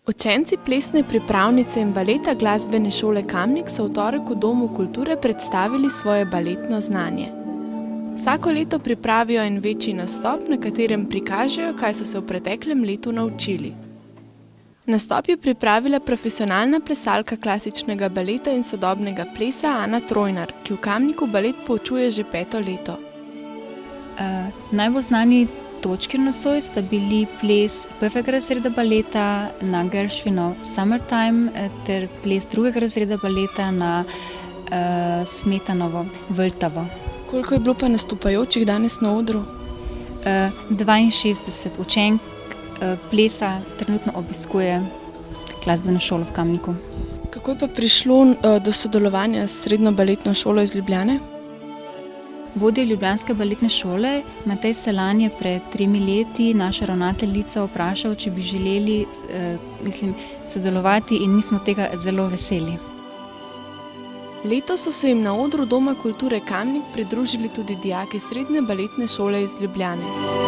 Učenci plesne pripravnice in baleta glasbene šole Kamnik so v torek v Domu kulture predstavili svoje baletno znanje. Vsako leto pripravijo en večji nastop, na katerem prikažejo, kaj so se v preteklem letu naučili. Nastop je pripravila profesionalna plesalka klasičnega baleta in sodobnega plesa Ana Trojnar, ki v Kamniku balet poučuje že 5. leto. Najbolj znani točki nocoj sta bili ples 1. razreda baleta na Gershwinov Summertime ter ples 2. razreda baleta na Smetanovo Vltavo. Koliko je bilo pa nastopajočih danes na odru? 62 učenk plesa trenutno obiskuje glasbeno šolo v Kamniku. Kako je pa prišlo do sodelovanja s Srednjo baletno šolo iz Ljubljane? Vodja ljubljanske baletne šole Matej Selan je pred 3 leti naša ravnateljica vprašal, če bi želeli sodelovati, in mi smo tega zelo veseli. Letos so se jim na odru Doma kulture Kamnik pridružili tudi dijaki Srednje baletne šole iz Ljubljane.